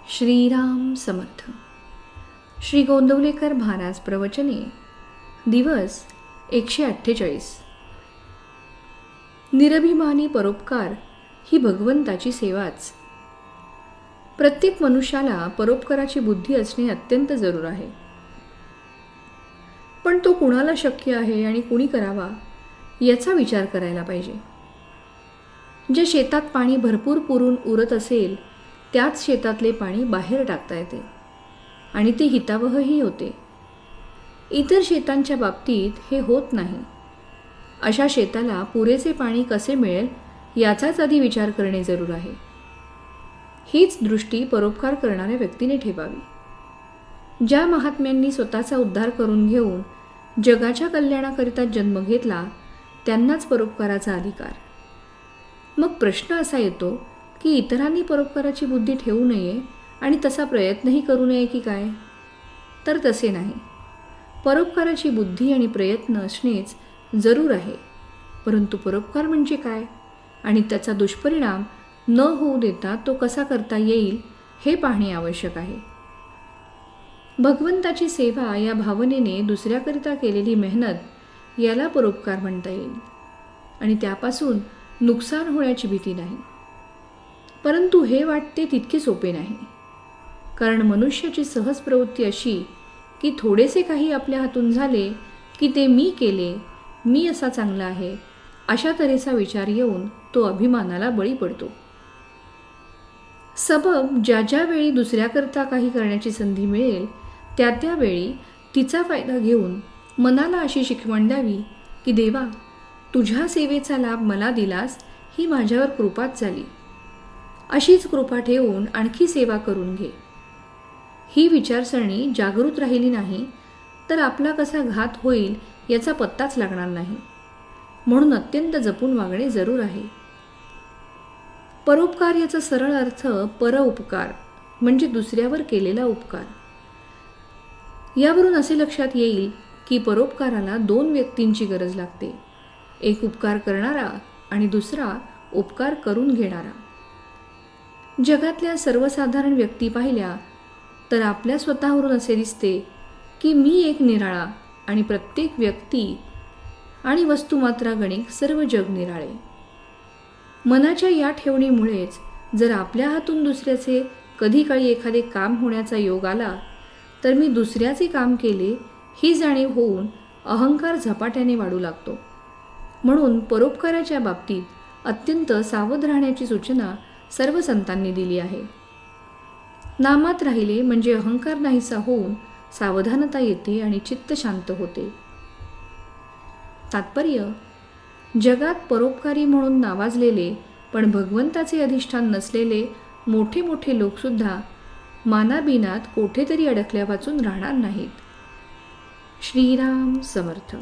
श्रीराम समर्थ. श्री गोंदवलेकर महाराज प्रवचने दिवस 148. निरभिमानी परोपकार ही भगवंताची सेवाच. प्रत्येक मनुष्याला परोपकाराची बुद्धी असणे अत्यंत जरूर आहे. पण तो कुणाला शक्य आहे आणि कुणी करावा याचा विचार करायला पाहिजे. ज्या शेतात पाणी भरपूर पुरून उरत असेल त्याच शेतातले पाणी बाहेर टाकता येते आणि ते हितावहही होते. इतर शेतांच्या बाबतीत हे होत नाही. अशा शेताला पुरेसे पाणी कसे मिळेल याचाच आधी विचार करणे जरूर आहे. हीच दृष्टी परोपकार करणाऱ्या व्यक्तीने ठेवावी. ज्या महात्म्यांनी स्वतःचा उद्धार करून घेऊन जगाच्या कल्याणाकरिता जन्म घेतला त्यांनाच परोपकाराचा अधिकार. मग प्रश्न असा येतो की इतरांनी परोपकाराची बुद्धी ठेवू नये आणि तसा प्रयत्नही करू नये की काय? तर तसे नाही. परोपकाराची बुद्धी आणि प्रयत्न असणेच जरूर आहे. परंतु परोपकार म्हणजे काय आणि त्याचा दुष्परिणाम न होऊ देता तो कसा करता येईल हे पाहणे आवश्यक आहे. भगवंताची सेवा या भावनेने दुसऱ्याकरिता केलेली मेहनत याला परोपकार म्हणता येईल आणि त्यापासून नुकसान होण्याची भीती नाही. परंतु हे वाटते तितके सोपे नाही. कारण मनुष्याची सहज प्रवृत्ती अशी की थोडेसे काही आपल्या हातून झाले की ते मी केले, मी असा चांगला आहे अशा तऱ्हेचा विचार येऊन तो अभिमानाला बळी पडतो. सबब ज्या ज्या वेळी दुसऱ्याकरता काही करण्याची संधी मिळेल त्या त्यावेळी तिचा फायदा घेऊन मनाला अशी शिकवण द्यावी की देवा, तुझ्या सेवेचा लाभ मला दिलास ही माझ्यावर कृपाच झाली. अशीच कृपा ठेवून आणखी सेवा करून घे. ही विचारसरणी जागृत राहिली नाही तर आपला कसा घात होईल याचा पत्ताच लागणार नाही. म्हणून अत्यंत जपून वागणे जरूर आहे. परोपकार याचा सरळ अर्थ परउपकार म्हणजे दुसऱ्यावर केलेला उपकार. यावरून असे लक्षात येईल की परोपकाराला दोन व्यक्तींची गरज लागते. एक उपकार करणारा आणि दुसरा उपकार करून घेणारा. जगातल्या सर्वसाधारण व्यक्ती पाहिल्या तर आपल्या स्वतःवरून असे दिसते की मी एक निराळा आणि प्रत्येक व्यक्ती आणि वस्तुमात्रागणिक सर्व जग निराळे. मनाच्या या ठेवणीमुळेच जर आपल्या हातून दुसऱ्याचे कधी काळी एखादे काम होण्याचा योग आला तर मी दुसऱ्याचे काम केले ही जाणीव होऊन अहंकार झपाट्याने वाढू लागतो. म्हणून परोपकाराच्या बाबतीत अत्यंत सावध राहण्याची सूचना सर्व संतांनी दिली आहे. नामात राहिले म्हणजे अहंकार नाहीसा होऊन सावधानता येते आणि चित्त शांत होते. तात्पर्य, जगात परोपकारी म्हणून नावाजलेले पण भगवंताचे अधिष्ठान नसलेले मोठे मोठे लोकसुद्धा मानाबिनात कोठेतरी अडकल्या वाचून राहणार नाहीत. श्रीराम समर्थ.